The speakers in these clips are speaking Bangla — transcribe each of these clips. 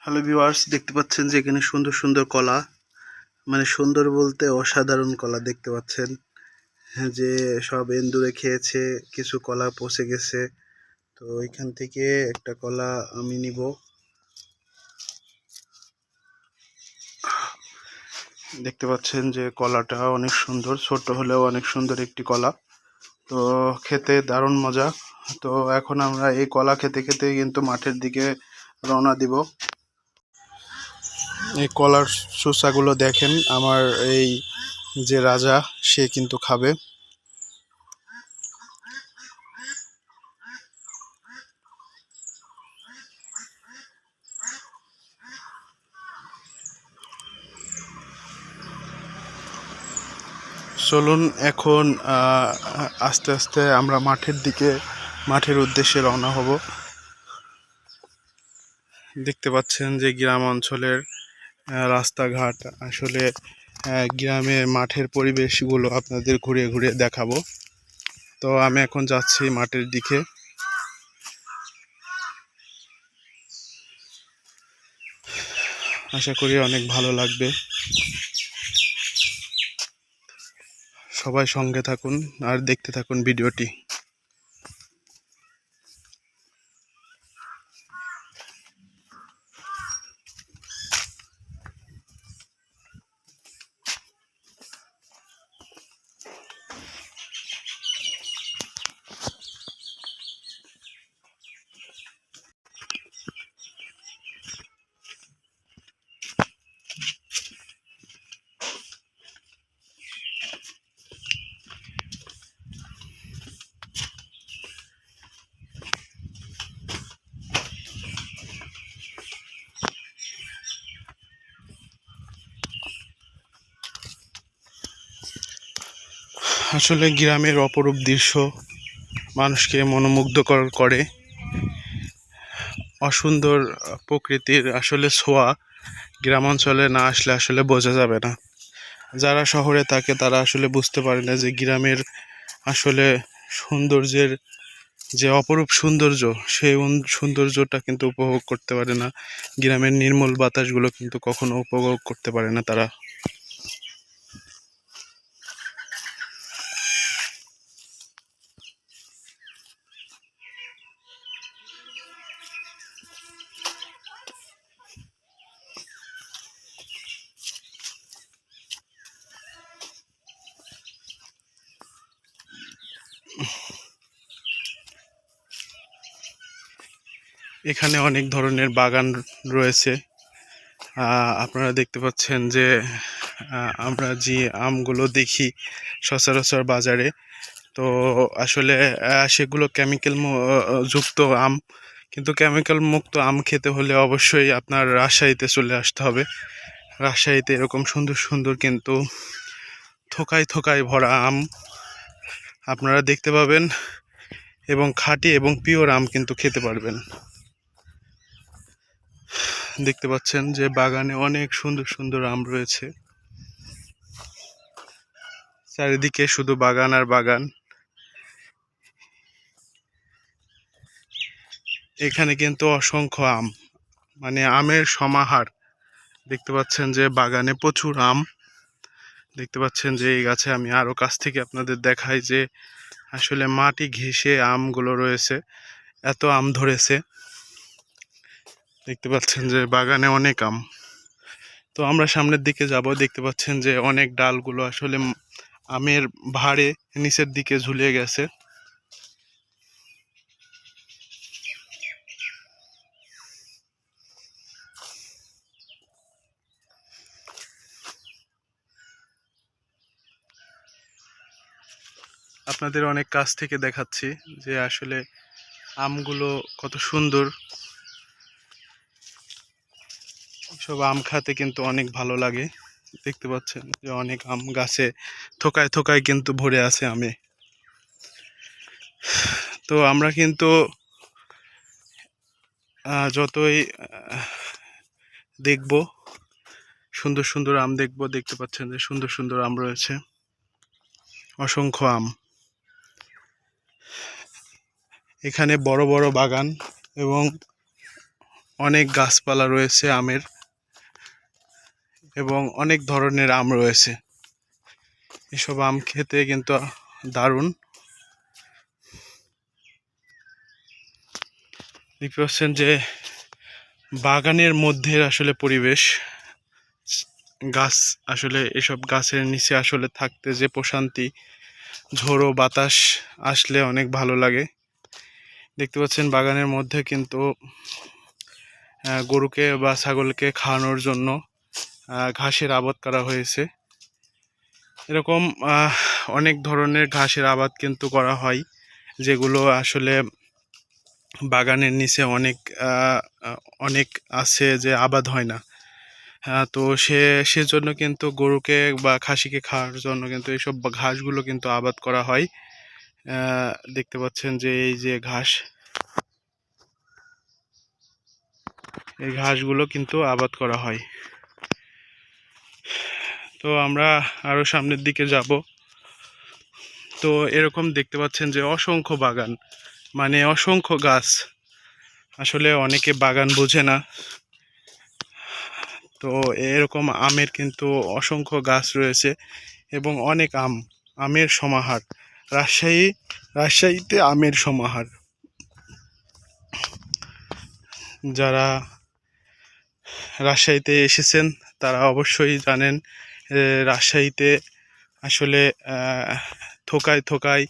হ্যালো ভিউয়ার্স, দেখতে পাচ্ছেন যে এখানে সুন্দর সুন্দর কলা, মানে সুন্দর বলতে অসাধারণ কলা দেখতে পাচ্ছেন। হ্যাঁ, যে সব এন্দুরে খেয়েছে, কিছু কলা পচে গেছে। তো এখান থেকে একটা কলা আমি নিব। দেখতে পাচ্ছেন যে কলাটা অনেক সুন্দর, ছোট হলেও অনেক সুন্দর একটি কলা। তো খেতে দারুণ মজা। তো এখন আমরা এই কলা খেতে খেতে কিন্তু মাঠের দিকে রওনা দিব। এই কলার চোষাগুলো দেখেন, আমার এই যে রাজা সে কিন্তু খাবে। চলুন এখন আস্তে আস্তে আমরা মাঠের উদ্দেশ্যে রওনা হব। দেখতে পাচ্ছেন যে গ্রাম অঞ্চলের রাস্তাঘাট, আসলে গ্রামের মাঠের পরিবেশগুলো আপনাদের ঘুরে ঘুরে দেখাবো। তো আমি এখন যাচ্ছি মাঠের দিকে। আশা করি অনেক ভালো লাগবে। সবাই সঙ্গে থাকুন আর দেখতে থাকুন ভিডিওটি। আসলে গ্রামের অপরূপ দৃশ্য মানুষকে মনোমুগ্ধকর করে। অসুন্দর প্রকৃতির আসলে ছোঁয়া গ্রামাঞ্চলে না আসলে আসলে বোঝা যাবে না। যারা শহরে থাকে তারা আসলে বুঝতে পারে না যে গ্রামের আসলে সৌন্দর্যের যে অপরূপ সৌন্দর্য, সেই সৌন্দর্যটা কিন্তু উপভোগ করতে পারে না। গ্রামের নির্মল বাতাসগুলো কিন্তু কখনো উপভোগ করতে পারে না তারা। এখানে অনেক ধরনের বাগান রয়েছে। আপনারা দেখতে পাচ্ছেন যে আমরা যে আমগুলো দেখি সচরাচর বাজারে, তো আসলে সেগুলো কেমিক্যাল যুক্ত আম। কিন্তু কেমিক্যাল মুক্ত আম খেতে হলে অবশ্যই আপনার রাজশাহীতে চলে আসতে হবে। রাজশাহীতে এরকম সুন্দর সুন্দর কিন্তু থোকায় থোকায় ভরা আম আপনারা দেখতে পাবেন, এবং খাঁটি এবং পিওর আম কিন্তু খেতে পারবেন। দেখতে পাচ্ছেন যে বাগানে অনেক সুন্দর সুন্দর আম রয়েছে, চারিদিকে শুধু বাগান আর বাগান। এখানে কিন্তু অসংখ্য আম, মানে আমের সমাহার। দেখতে পাচ্ছেন যে বাগানে প্রচুর আম। দেখতে পাচ্ছেন যে এই গাছে আমি আরো কাছ থেকে আপনাদের দেখাই যে আসলে মাটি ঘেঁষে আমগুলো রয়েছে, এত আম ধরেছে। দেখতে পাচ্ছেন যে বাগানে অনেক আম। তো আমরা সামনের দিকে যাব। দেখতে পাচ্ছেন যে অনেক ডালগুলো আসলে আমের ভারে নিচের দিকে ঝুলে গেছে। আপনাদের অনেক কাছ থেকে দেখাচ্ছি যে আসলে আমগুলো কত সুন্দর। সব আম খাতে কিন্তু অনেক ভালো লাগে। দেখতে পাচ্ছেন যে অনেক আম গাছে থোকায় থোকায় কিন্তু ভরে আছে আমে। তো আমরা কিন্তু যতই দেখব সুন্দর সুন্দর আম দেখব। দেখতে পাচ্ছেন যে সুন্দর সুন্দর আম রয়েছে, অসংখ্য আম। এখানে বড় বড় বাগান এবং অনেক গাছপালা রয়েছে আমের, এবং অনেক ধরনের আম রয়েছে। এসব আম খেতে কিন্তু দারুণ। দেখতে পাচ্ছেন যে বাগানের মধ্যে আসলে পরিবেশ, গাছ আসলে এসব গাছের নিচে আসলে থাকতে যে প্রশান্তি, ঝোড়ো বাতাস আসলে অনেক ভালো লাগে। দেখতে পাচ্ছেন বাগানের মধ্যে কিন্তু গরুকে বা ছাগলকে খাওয়ানোর জন্য ঘাসের আবাদ করা হয়েছে। এরকম অনেক ধরনের ঘাসের আবাদ কিন্তু করা হয়, যেগুলো আসলে বাগানের নিচে অনেক আছে যে আবাদ হয় না। তো সেজন্য কিন্তু গরুকে বা খাসিকে খাওয়ার জন্য কিন্তু এইসব ঘাসগুলো কিন্তু আবাদ করা হয়। দেখতে পাচ্ছেন যে এই যে ঘাস, এই ঘাসগুলো কিন্তু আবাদ করা হয়। তো আমরা আরো সামনের দিকে যাব। তো এরকম দেখতে পাচ্ছেন যে অসংখ্য বাগান, মানে অসংখ্য গাছ। আসলে অনেকে বাগান বোঝে না। তো এরকম আমের কিন্তু অসংখ্য গাছ রয়েছে এবং অনেক আমের সমাহার। রাজশাহীতে আমের সমাহার। যারা রাজশাহীতে এসেছেন তারা অবশ্যই জানেন রাজশাহীতে আসলে থোকায় থোকায়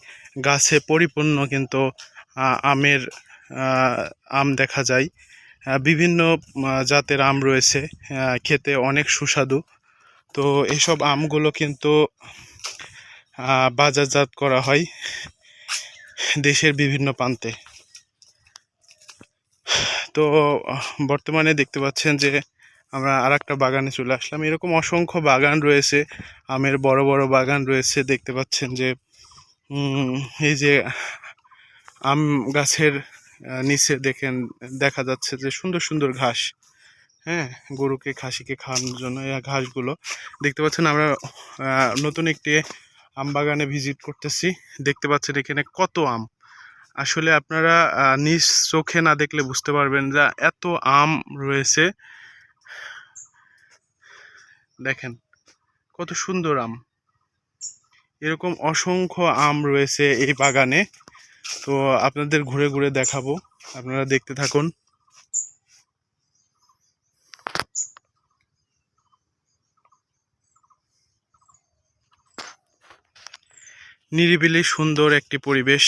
গাছে পরিপূর্ণ কিন্তু আমের আম দেখা যায়। বিভিন্ন জাতের আম রয়েছে, খেতে অনেক সুস্বাদু। তো এইসব আমগুলো কিন্তু বাজারজাত করা হয় দেশের বিভিন্ন প্রান্তে। তো বর্তমানে দেখতে পাচ্ছেন যে আমরা আরেকটা বাগানে চলে আসলাম। এরকম অসংখ্য বাগান রয়েছে, আমের বড় বড় বাগান রয়েছে। দেখতে পাচ্ছেন যে এই যে আম গাছের নিচে দেখা যাচ্ছে যে সুন্দর সুন্দর ঘাস, হ্যাঁ, গরুকে খাসিকে খাওয়ানোর জন্য এই ঘাসগুলো দেখতে পাচ্ছেন। আমরা নতুন একটি আম বাগানে ভিজিট করতেছি। দেখতে পাচ্ছেন এখানে কত আম। আসলে আপনারা নিজ চোখে না দেখলে বুঝতে পারবেন যে এত আম রয়েছে। দেখেন কত সুন্দর আম, এরকম অসংখ্য আম রয়েছে এই বাগানে। তো আপনাদের ঘুরে ঘুরে দেখাবো, আপনারা দেখতে থাকুন। নিরিবিলি সুন্দর একটি পরিবেশ।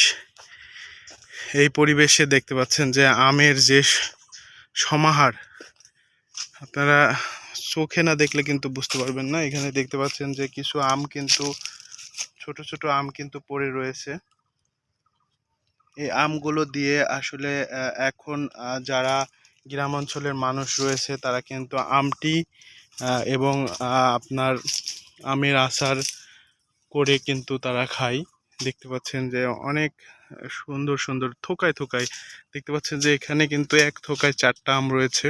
এই পরিবেশে দেখতে পাচ্ছেন যে আমের যে সমাহার, আপনারা চোখে না দেখলে কিন্তু বুঝতে পারবেন না। এখানে দেখতে পাচ্ছেন যে কিছু আম কিন্তু ছোট ছোট আম কিন্তু পড়ে রয়েছে। এই আমগুলো দিয়ে আসলে এখন যারা গ্রাম অঞ্চলের মানুষ রয়েছে তারা কিন্তু আমটি এবং আপনার আমের আচার করে কিন্তু তারা খায়। দেখতে পাচ্ছেন যে অনেক সুন্দর সুন্দর থোকায় থোকায়, দেখতে পাচ্ছেন যে এখানে কিন্তু এক থোকায় 4টা আম রয়েছে।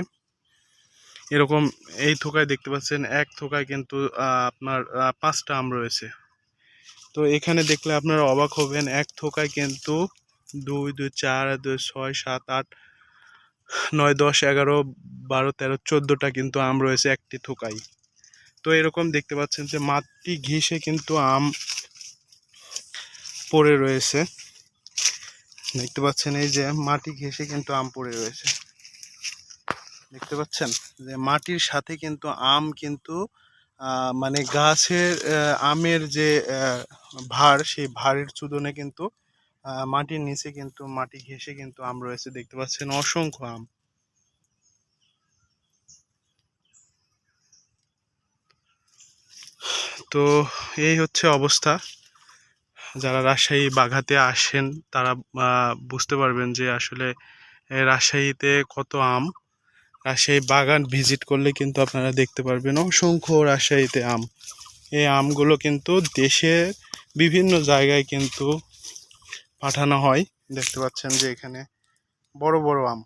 এরকম এই থোকায় দেখতে পাচ্ছেন এক থোকায় কিন্তু আপনার 5টা আম রয়েছে। তো এখানে দেখলে আপনারা অবাক হবেন, এক থোকায় কিন্তু 2 2 4 2 6 7 8 9 10 11 12 13 14টা কিন্তু আম রয়েছে একটি থোকায়। তো এরকম দেখতে পাচ্ছেন যে মাটি ঘেঁষে কিন্তু আম পড়ে রয়েছে। দেখতে পাচ্ছেন এই যে মাটি ঘেঁষে কিন্তু আম পড়ে রয়েছে। দেখতে পাচ্ছেন যে মাটির সাথে কিন্তু আম কিন্তু মানে গাছের আমের যে ভার, সেই ভারের চুদনে কিন্তু মাটির নিচে কিন্তু মাটি ঘেঁষে কিন্তু আম রয়েছে। দেখতে পাচ্ছেন অসংখ্য আম। তো এই হচ্ছে অবস্থা। যারা রাজশাহী বাঘাতে আসেন তারা বুঝতে পারবেন যে আসলে রাজশাহীতে কত আম। রাজশাহী বাগান ভিজিট করলে কিন্তু আপনারা দেখতে পারবেন অসংখ্য রাজশাহীতে আম। এই আমগুলো কিন্তু দেশের বিভিন্ন জায়গায় কিন্তু পাঠানো হয়। দেখতে পাচ্ছেন যে এখানে বড় বড় আম,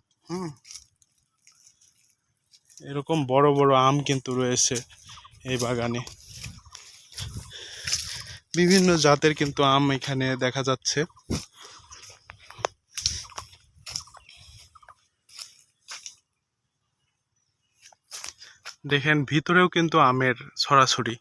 এরকম বড় বড় আম কিন্তু রয়েছে এই বাগানে। বিভিন্ন জাতের কিন্তু আম এখানে দেখা যাচ্ছে। দেখেন ভিতরেও কিন্তু আমের ছড়াছড়ি।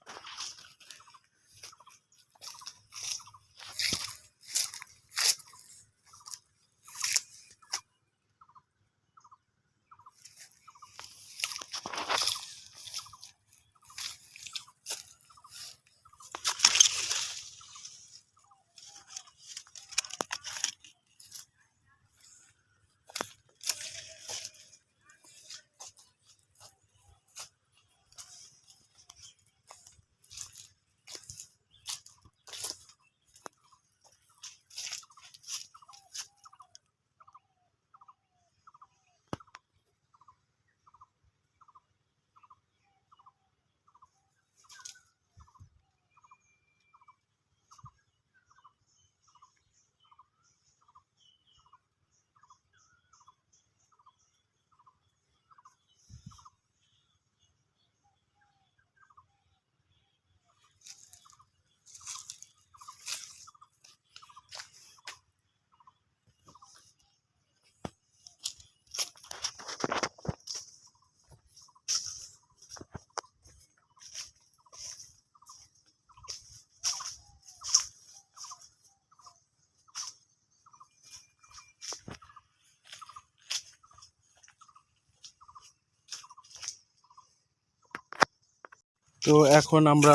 তো এখন আমরা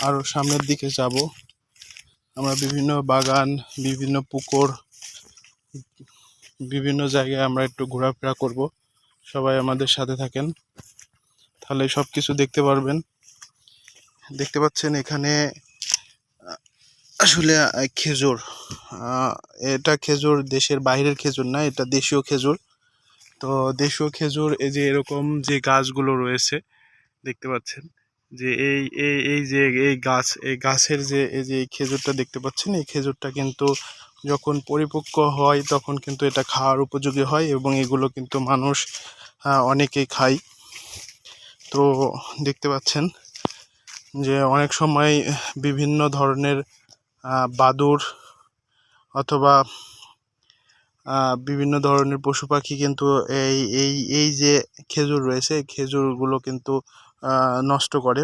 আরো সামনের দিকে যাব। আমরা বিভিন্ন বাগান, বিভিন্ন পুকুর, বিভিন্ন জায়গায় আমরা একটু ঘোরাফেরা করব। সবাই আমাদের সাথে থাকেন, তাহলে সব কিছু দেখতে পারবেন। দেখতে পাচ্ছেন এখানে আসলে খেজুর, এটা খেজুর দেশের বাইরের খেজুর না, এটা দেশীয় খেজুর। তো দেশীয় খেজুর এই যে এরকম যে গাছগুলো রয়েছে দেখতে পাচ্ছেন, যে এই এই এই যে এই গাছ, এই গাছের যে এই যে এই খেজুরটা দেখতে পাচ্ছেন, এই খেজুরটা কিন্তু যখন পরিপক্ক হয় তখন কিন্তু এটা খাওয়ার উপযোগী হয় এবং এগুলো কিন্তু মানুষ অনেকেই খায়। তো দেখতে পাচ্ছেন যে অনেক সময় বিভিন্ন ধরনের বাদুড় অথবা বিভিন্ন ধরনের পশু পাখি কিন্তু এই এই এই যে খেজুর রয়েছে, এই খেজুরগুলো কিন্তু নষ্ট করে।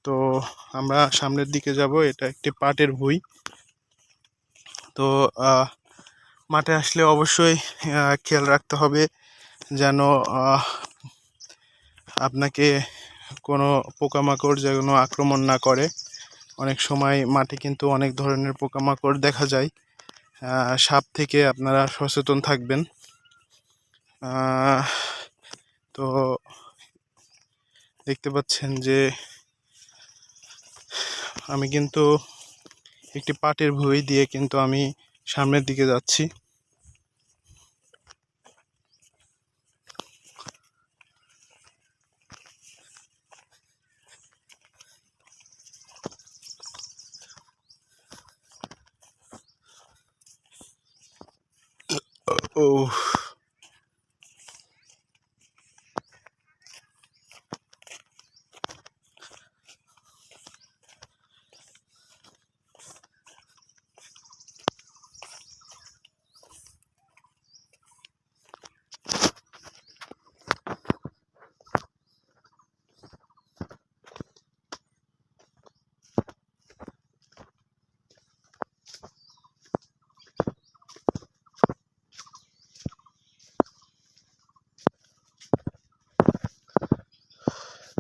তো আমরা সামনের দিকে যাব। এটা একটি পাটের ভুঁই। তো মাঠে আসলে অবশ্যই খেয়াল রাখতে হবে যেন আপনাকে কোনো পোকামাকড় যেন আক্রমণ না করে। অনেক সময় মাঠে কিন্তু অনেক ধরনের পোকামাকড় দেখা যায়। সাপ থেকে আপনারা সচেতন থাকবেন। তো দেখতে পাচ্ছেন যে আমি কিন্তু একটি পাটের ভুঁই দিয়ে কিন্তু আমি সামনের দিকে যাচ্ছি। ও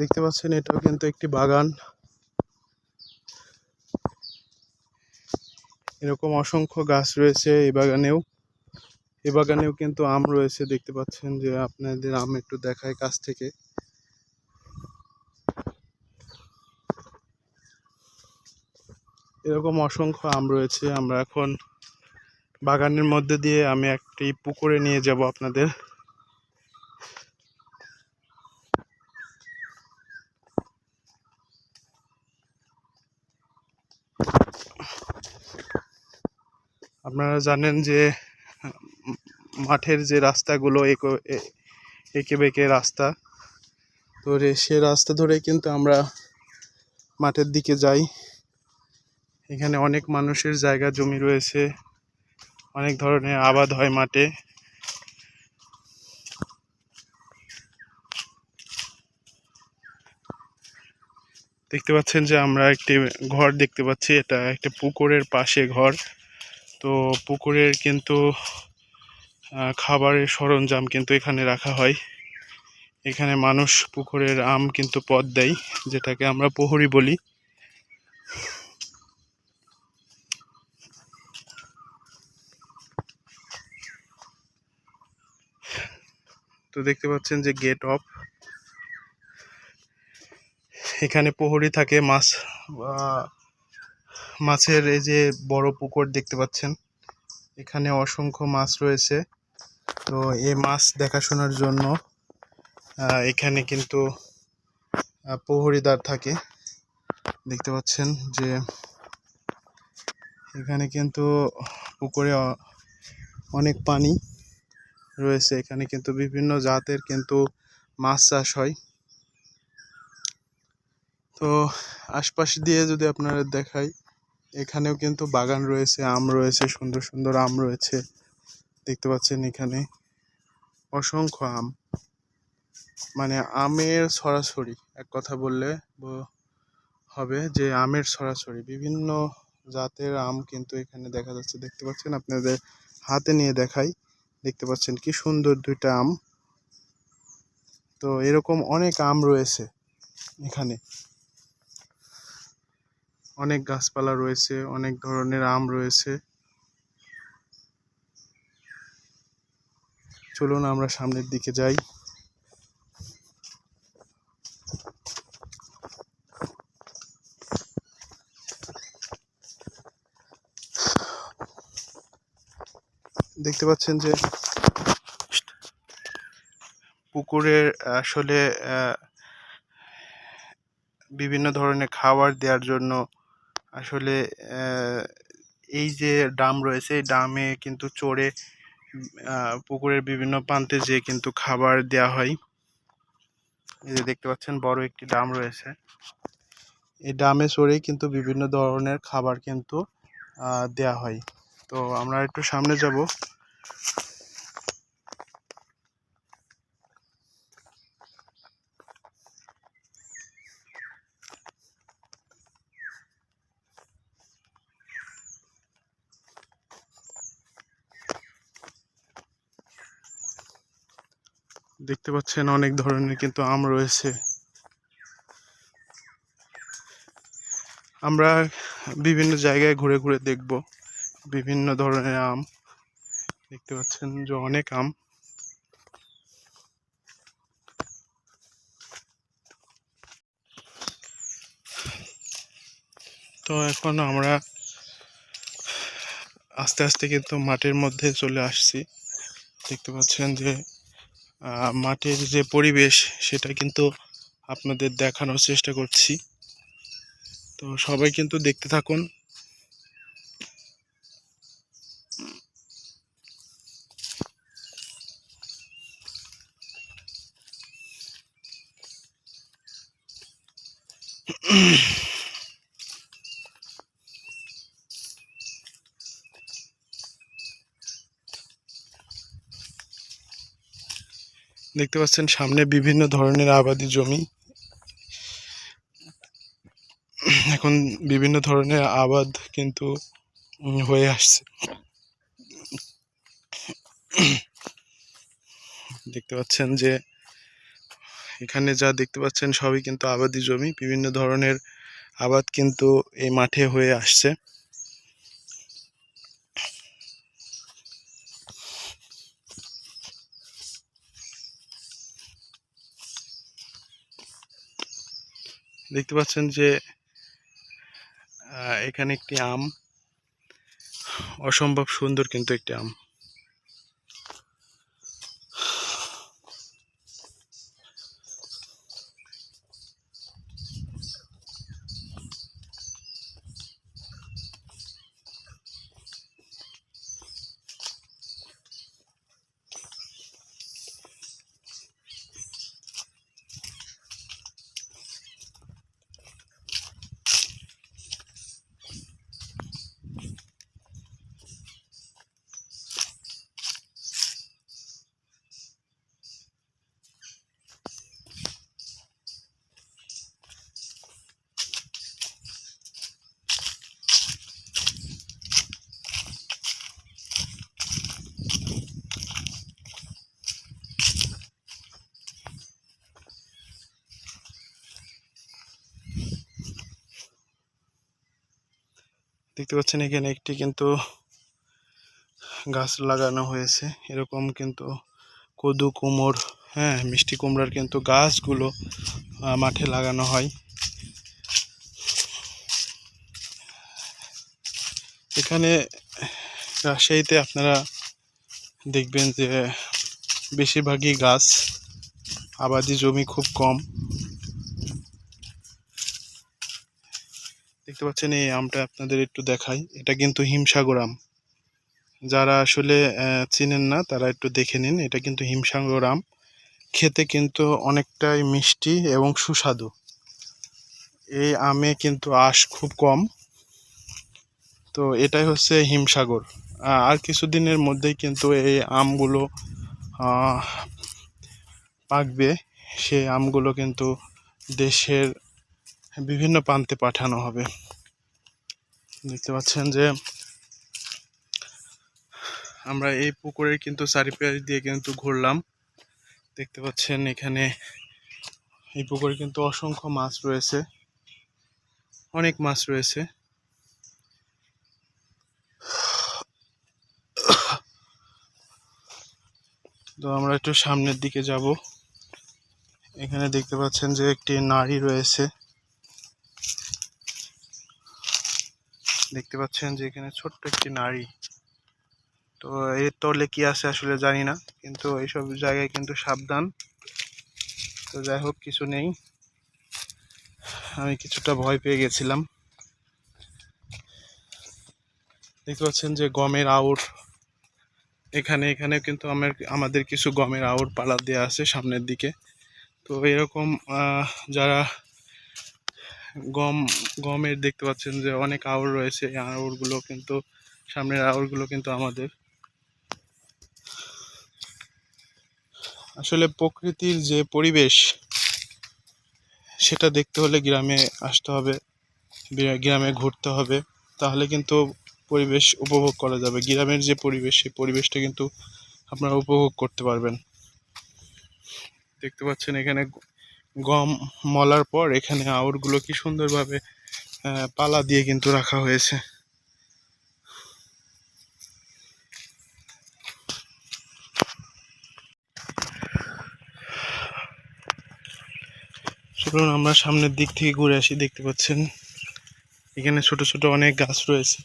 দেখতে পাচ্ছেন এটাও কিন্তু একটি বাগান। এরকম অসংখ্য গাছ রয়েছে এই বাগানেও কিন্তু আম রয়েছে। দেখতে পাচ্ছেন যে আপনাদের আম একটু দেখায় কাছ থেকে। এরকম অসংখ্য আম রয়েছে। আমরা এখন বাগানের মধ্যে দিয়ে আমি একটি পুকুরে নিয়ে যাব আপনাদের। আপনারা জানেন যে মাঠের যে রাস্তাগুলো এঁকে বেঁকে রাস্তা, তো সে রাস্তা ধরে কিন্তু আমরা মাঠের দিকে যাই। এখানে অনেক মানুষের জায়গা জমি রয়েছে, অনেক ধরনের আবাদ হয় মাঠে। দেখতে পাচ্ছেন যে আমরা একটি ঘর দেখতে পাচ্ছি, এটা একটা পুকুরের পাশে ঘর। তো পুকুরের কিন্তু খাবারের সরঞ্জাম কিন্তু এখানে রাখা হয়। এখানে মানুষ পুকুরের আম কিন্তু পদ দেয়, যেটাকে আমরা প্রহরী বলি। তো দেখতে পাচ্ছেন যে গেট অফ, এখানে প্রহরী থাকে। মাছের এই যে বড় পুকুর দেখতে পাচ্ছেন, এখানে অসংখ্য মাছ রয়েছে। তো এই মাছ দেখাশোনার জন্য এখানে কিন্তু প্রহরীদার থাকে। দেখতে পাচ্ছেন যে এখানে কিন্তু পুকুরে অনেক পানি রয়েছে। এখানে কিন্তু বিভিন্ন জাতের কিন্তু মাছ চাষ হয়। তো আশপাশ দিয়ে যদি আপনারা দেখাই, এখানেও কিন্তু বাগান রয়েছে, আম রয়েছে, সুন্দর সুন্দর আম রয়েছে। দেখতে পাচ্ছেন এখানে অসংখ্য আম, মানে আমের ছড়াছড়ি, এক কথা বললে হবে যে আমের ছড়াছড়ি। বিভিন্ন জাতের আম কিন্তু এখানে দেখা যাচ্ছে। দেখতে পাচ্ছেন, আপনাদের হাতে নিয়ে দেখাই। দেখতে পাচ্ছেন কি সুন্দর দুইটা আম। তো এরকম অনেক আম রয়েছে এখানে, অনেক গাছপালা রয়েছে, অনেক ধরনের আম রয়েছে। চলুন আমরা সামনের দিকে যাই। দেখতে পাচ্ছেন যে পুকুরের আসলে বিভিন্ন ধরনের খাবার দেওয়ার জন্য আসলে এই যে ডাম রয়েছে, এই ডামে কিন্তু চড়ে পুকুরের বিভিন্ন প্রান্তে যে কিন্তু খাবার দেওয়া হয়। এই যে দেখতে পাচ্ছেন বড় একটি ডাম রয়েছে, এই ডামে চড়েই কিন্তু বিভিন্ন ধরনের খাবার কিন্তু দেওয়া হয়। তো আমরা একটু সামনে যাব। দেখতে পাচ্ছেন অনেক ধরনের কিন্তু আম রয়েছে। আমরা বিভিন্ন জায়গায় ঘুরে ঘুরে দেখব বিভিন্ন ধরনের আম। দেখতে পাচ্ছেন যে অনেক আম। তো এখন আমরা আস্তে আস্তে কিন্তু মাঠের মধ্যে চলে আসছি। দেখতে পাচ্ছেন যে মাঠের যে পরিবেশ, সেটা কিন্তু আপনাদের দেখানোর চেষ্টা করছি। তো সবাই কিন্তু দেখতে থাকুন। দেখতে পাচ্ছেন সামনে বিভিন্ন ধরনের আবাদি জমি। এখন বিভিন্ন ধরনের আবাদ কিন্তু হয়ে আসছে। দেখতে পাচ্ছেন যে এখানে যা দেখতে পাচ্ছেন সবই কিন্তু আবাদি জমি। বিভিন্ন ধরনের আবাদ কিন্তু এই মাঠে হয়ে আসছে। দেখতে পাচ্ছেন যে এখানে একটি আম, অসম্ভব সুন্দর কিন্তু একটি আম। দেখতে পাচ্ছেন এখানে একটি কিন্তু গাছ লাগানো হয়েছে, এরকম কিন্তু কদু, কুমড়, হ্যাঁ মিষ্টি কুমড়ার কিন্তু গাছগুলো মাঠে লাগানো হয়। এখানে রাজশাহীতে আপনারা দেখবেন যে বেশিরভাগই গাছ, আবাদি জমি খুব কম। দেখতে পাচ্ছেন এই আমটা আপনাদের একটু দেখাই, এটা কিন্তু হিমসাগর আম। যারা আসলে চিনেন না তারা একটু দেখে নিন, এটা কিন্তু হিমসাগর আম। খেতে কিন্তু অনেকটাই মিষ্টি এবং সুস্বাদু। এই আমে কিন্তু আঁশ খুব কম। তো এটাই হচ্ছে হিমসাগর। আর কিছুদিনের মধ্যেই কিন্তু এই আমগুলো পাকবে। সেই আমগুলো কিন্তু দেশের বিভিন্ন প্রান্তে পাঠানো হবে। দেখতে পাচ্ছেন যে আমরা এই পুকুরের কিন্তু চারিপাশ দিয়ে কিন্তু ঘুরলাম। দেখতে পাচ্ছেন এখানে এই পুকুরে কিন্তু অসংখ্য মাছ রয়েছে, অনেক মাছ রয়েছে। তো আমরা একটু সামনের দিকে যাব। এখানে দেখতে পাচ্ছেন যে একটি নারী রয়েছে। দেখতে পাচ্ছেন যে এখানে ছোট্ট একটি নারী। তো এর তলে কি আছে আসলে জানি না, কিন্তু এইসব জায়গায় কিন্তু সাবধান। তো যাই হোক, কিছু নেই, আমি কিছুটা ভয় পেয়ে গেছিলাম। দেখতে পাচ্ছেন যে গমের আউর, এখানে কিন্তু আমাদের কিছু গমের আউর পালা দেওয়া আছে সামনের দিকে। তো এরকম যারা গমের দেখতে পাচ্ছেন যে অনেক আউর রয়েছে, এই আউরগুলো কিন্তু সামনের আউরগুলো কিন্তু আমাদের। আসলে প্রকৃতির যে পরিবেশ সেটা দেখতে হলে গ্রামে আসতে হবে, গ্রামে ঘুরতে হবে, তাহলে কিন্তু পরিবেশ উপভোগ করা যাবে। গ্রামের যে পরিবেশ, সেই পরিবেশটা কিন্তু আপনারা উপভোগ করতে পারবেন। দেখতে পাচ্ছেন এখানে গম মলার পর এখানে আউরগুলো কি সুন্দরভাবে পালা দিয়ে কিন্তু রাখা হয়েছে। চলুন আমরা সামনের দিক থেকে ঘুরে আসি। দেখতে পাচ্ছেন এখানে ছোট ছোট অনেক গাছ রয়েছে।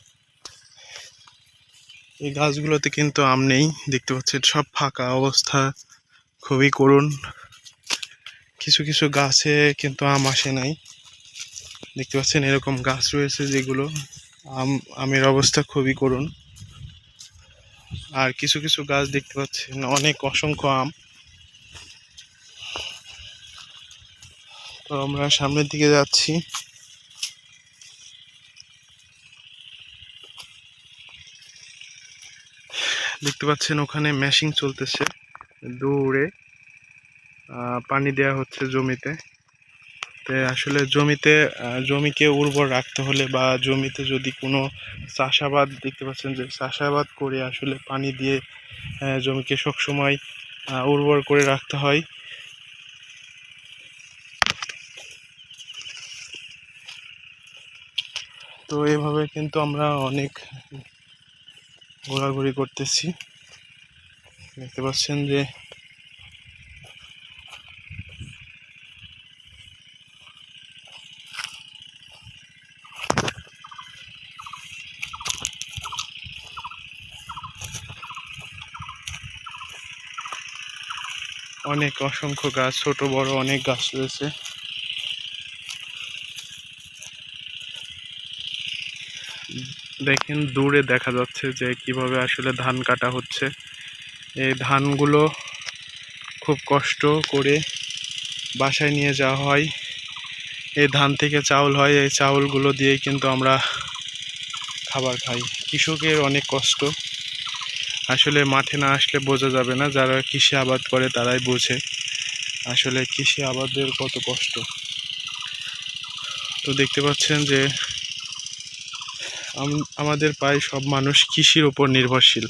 এই গাছগুলোতে কিন্তু আম নেই, দেখতে পাচ্ছেন সব ফাঁকা অবস্থা, খুবই করুণ। কিছু কিছু গাছে কিন্তু আম আসে নাই। দেখতে পাচ্ছেন এরকম গাছ রয়েছে যেগুলো আমের অবস্থা খুবই করুণ। আর কিছু কিছু গাছ দেখতে পাচ্ছেন অনেক অসংখ্য আম। তো আমরা সামনের দিকে যাচ্ছি। দেখতে পাচ্ছেন ওখানে মেশিন চলতেছে, দূরে পানি দেয়া হচ্ছে জমিতে। আসলে জমিকে উর্বর রাখতে হলে বা জমিতে যদি কোনো চাষাবাদ, দেখতে পাচ্ছেন যে চাষাবাদ করে আসলে পানি দিয়ে জমিকে সবসময় উর্বর করে রাখতে হয়। তো এভাবে কিন্তু আমরা অনেক ঘোরাঘুরি করতেছি। দেখতে পাচ্ছেন যে অনেক অসংখ্য গাছ, ছোট বড় অনেক গাছ রয়েছে। দেখেন দূরে দেখা যাচ্ছে যে কিভাবে আসলে ধান কাটা হচ্ছে। এই ধানগুলো খুব কষ্ট করে বাসায় নিয়ে যাওয়া হয়। এই ধান থেকে চাউল হয়, এই চাউলগুলো দিয়েই কিন্তু আমরা খাবার খাই। কৃষকের অনেক কষ্ট, আসলে মাঠে না আসলে বোঝা যাবে না। যারা কৃষি আবাদ করে তারাই বোঝে আসলে কৃষি আবাদের কত কষ্ট। তো দেখতে পাচ্ছেন যে আমাদের প্রায় সব মানুষ কৃষির উপর নির্ভরশীল।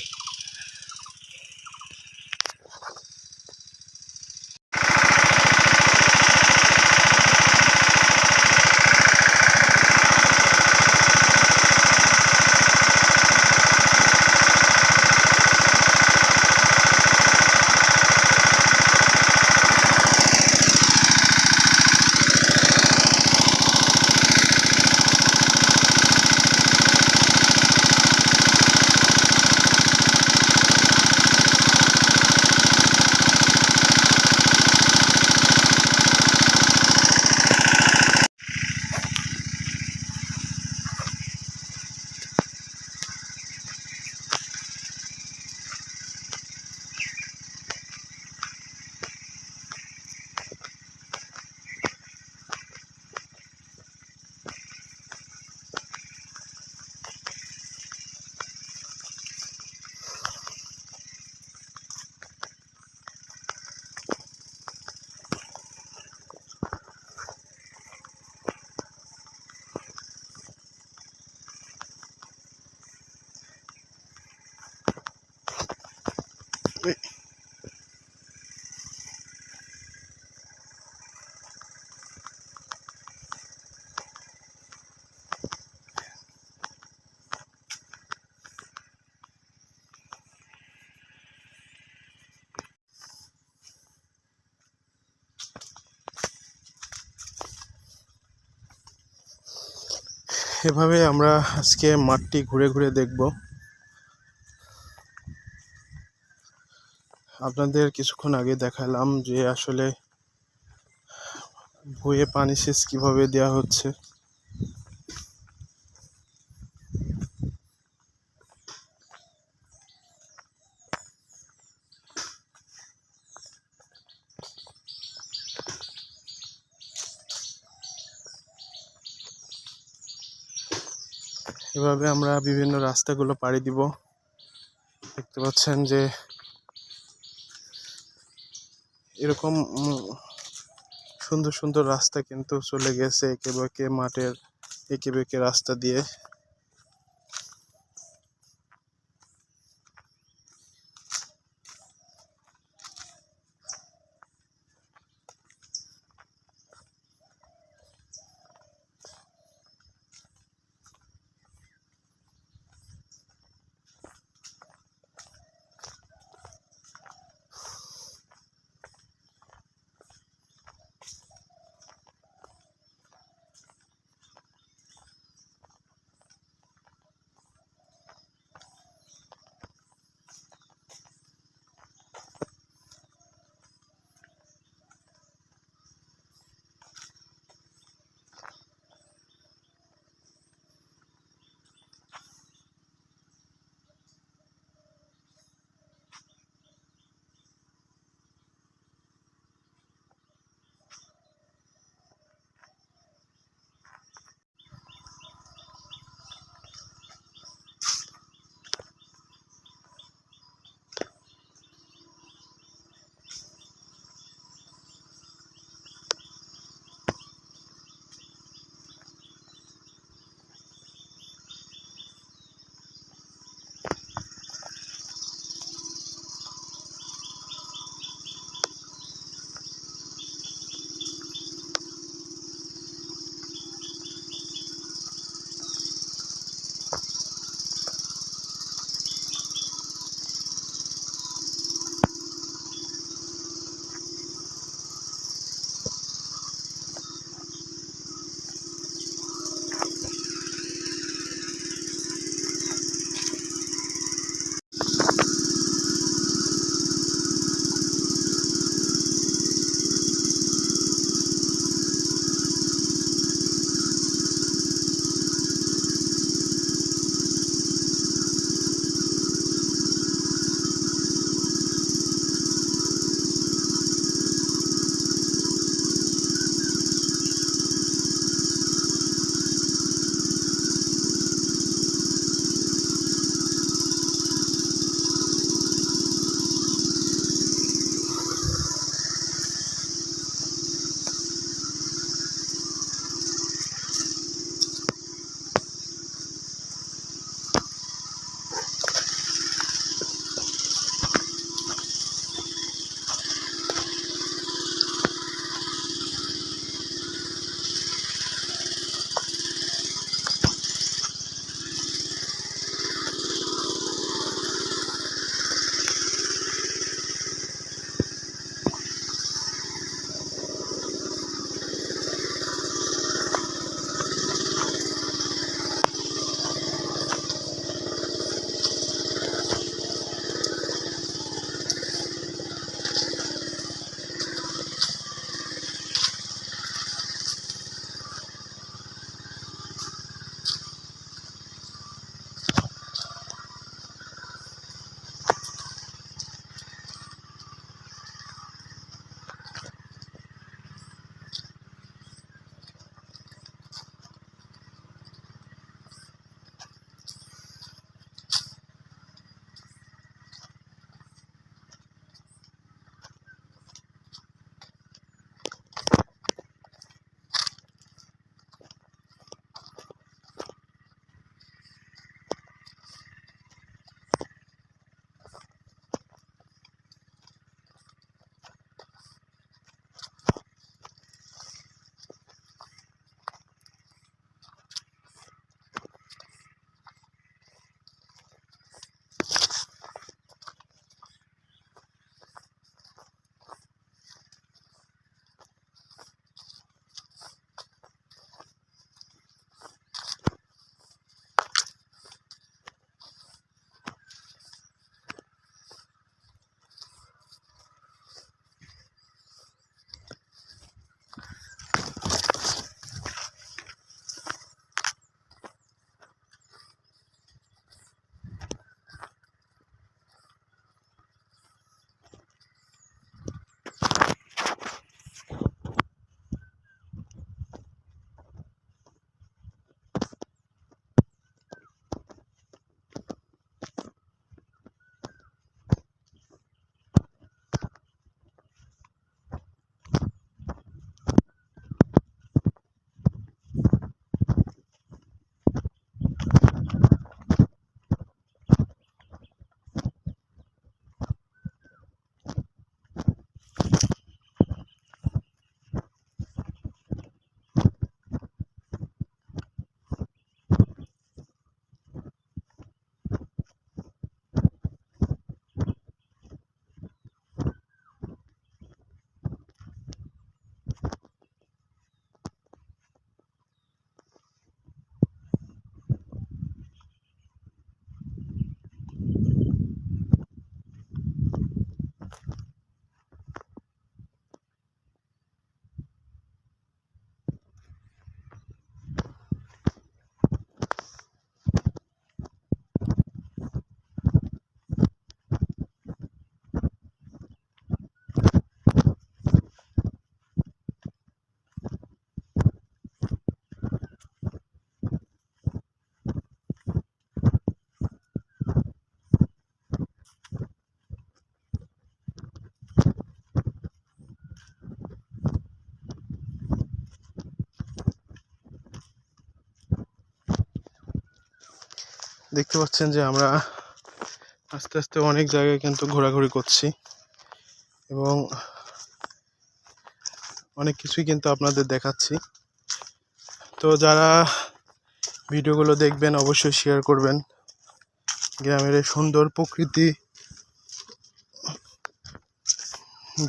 এভাবে আমরা আজকে মাঠটি ঘুরে ঘুরে দেখব। আপনাদের কিছুক্ষণ আগে দেখালাম যে আসলে ভুঁইয়ে পানি সেচ কিভাবে দেওয়া হচ্ছে। এভাবে আমরা বিভিন্ন রাস্তাগুলো পাড়ি দিব। দেখতে পাচ্ছেন যে এরকম সুন্দর সুন্দর রাস্তা কিন্তু চলে গেছে একে বেঁকে মাঠের একে বেঁকে রাস্তা দিয়ে। দেখতে পাচ্ছেন যে আমরা আস্তে আস্তে অনেক জায়গায় কিন্তু ঘোরাঘুরি করছি এবং অনেক কিছুই কিন্তু আপনাদের দেখাচ্ছি। তো যারা ভিডিওগুলো দেখবেন অবশ্যই শেয়ার করবেন। গ্রামের এই সুন্দর প্রকৃতি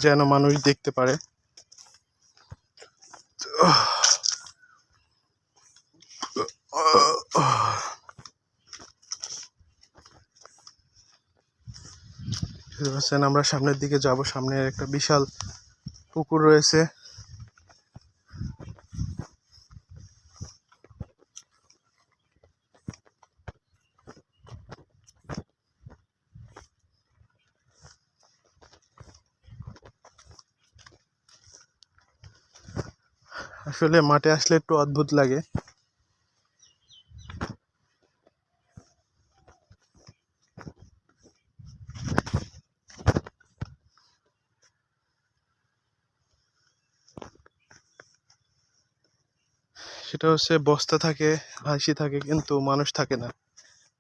যেন মানুষ দেখতে পারে। আমরা সামনের দিকে যাব। সামনে একটা বিশাল পুকুর রয়েছে। আসলে মাঠে আসলে একটু অদ্ভুত লাগে। সেটা হচ্ছে বস্তা থাকে, হাসি থাকে, কিন্তু মানুষ থাকে না।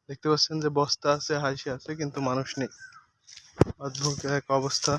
দেখতে পাচ্ছেন যে বস্তা আছে, হাসি আছে, কিন্তু মানুষ নেই। অদ্ভুত এক অবস্থা।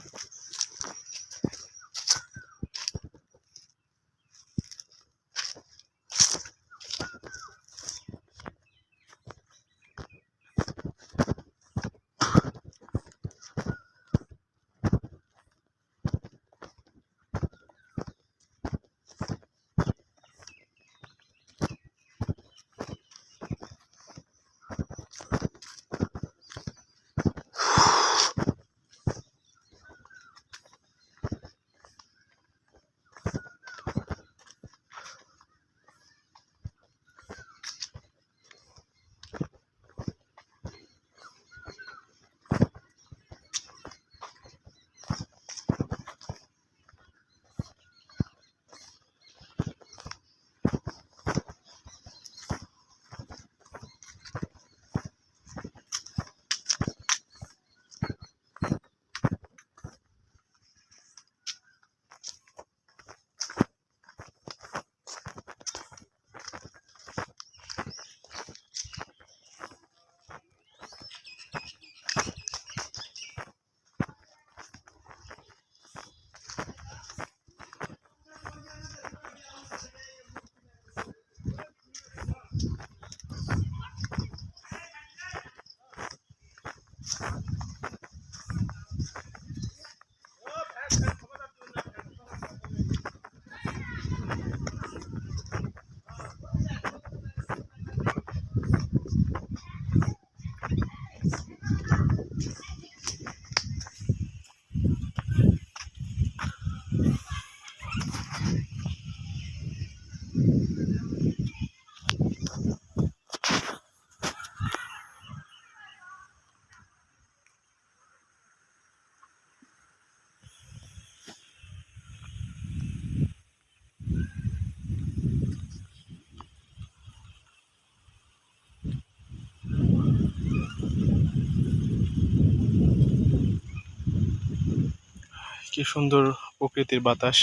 কি সুন্দর প্রকৃতির বাতাস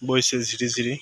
বইছে ঝিরিঝিরি।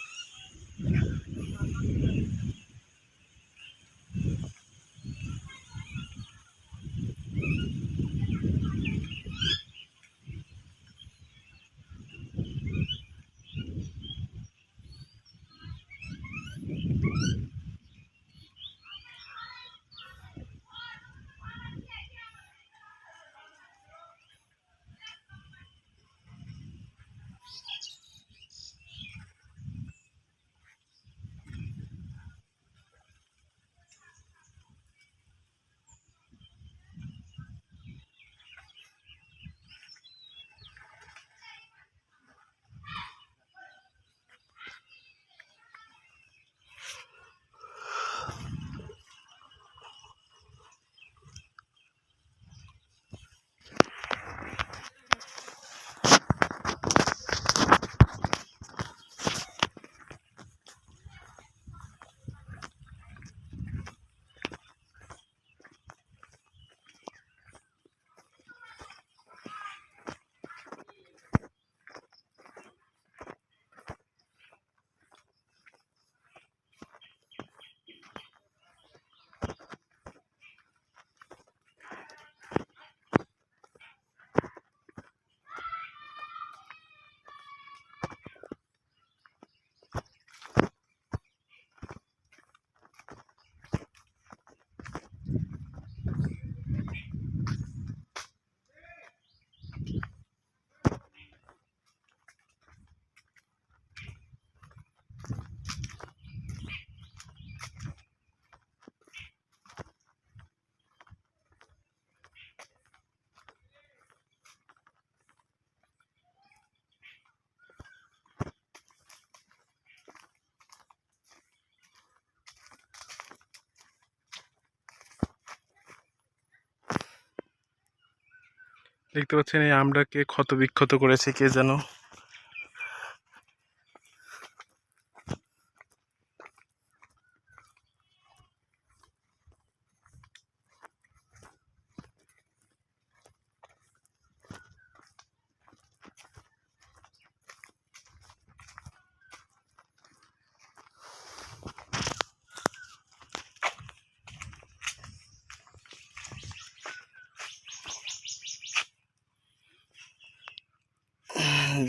দেখতে পাচ্ছেন এই আমটাকে ক্ষত বিক্ষত করেছে কে যেন।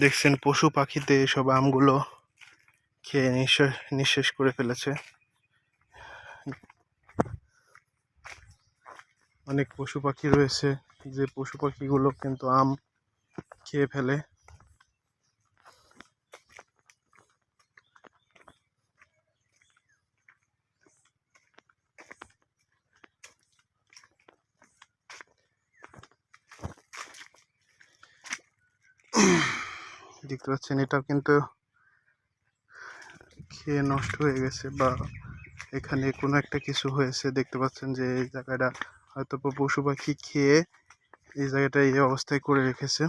দেখছেন পশু পাখিতে সব আমগুলো খেয়ে নিঃশেষ করে ফেলেছে। অনেক পশু পাখি রয়েছে যে পশু পাখিগুলো কিন্তু আম খেয়ে ফেলে। দেখতে পাচ্ছেন এটাও কিন্তু খেয়ে নষ্ট হয়ে গেছে, বা এখানে কোনো একটা কিছু হয়েছে। দেখতে পাচ্ছেন যে এই জায়গাটা হয়তো পশু পাখি খেয়ে এই জায়গাটা এই অবস্থায় করে রেখেছে।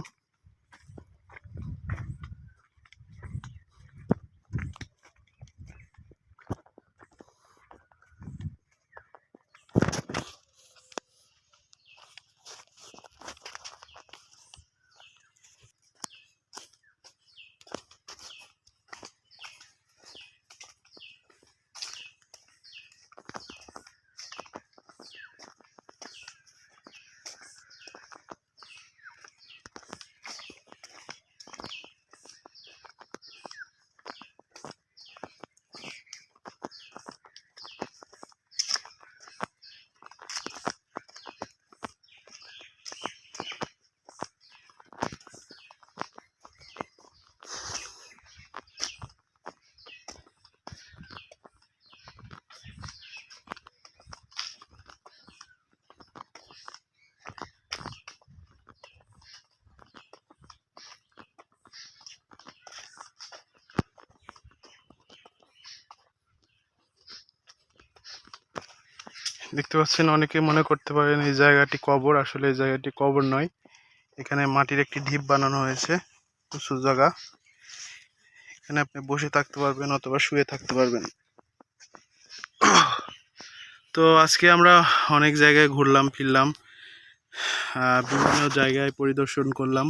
দেখতে পাচ্ছেন অনেকে মনে করতে পারেন এই জায়গাটি কবর, আসলে এই জায়গাটি কবর নয়। এখানে মাটির একটি ঢিপ বানানো হয়েছে, উঁচু জায়গা। এখানে আপনি বসে থাকতে পারবেন অথবা শুয়ে থাকতে পারবেন। তো আজকে আমরা অনেক জায়গায় ঘুরলাম ফিরলাম, বিভিন্ন জায়গায় পরিদর্শন করলাম।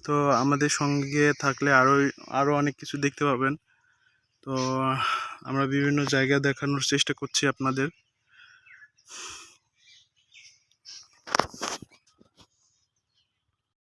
তো আমাদের সঙ্গে থাকলে আরো অনেক কিছু দেখতে পাবেন। তো আমরা বিভিন্ন জায়গা দেখানোর চেষ্টা করছি আপনাদের।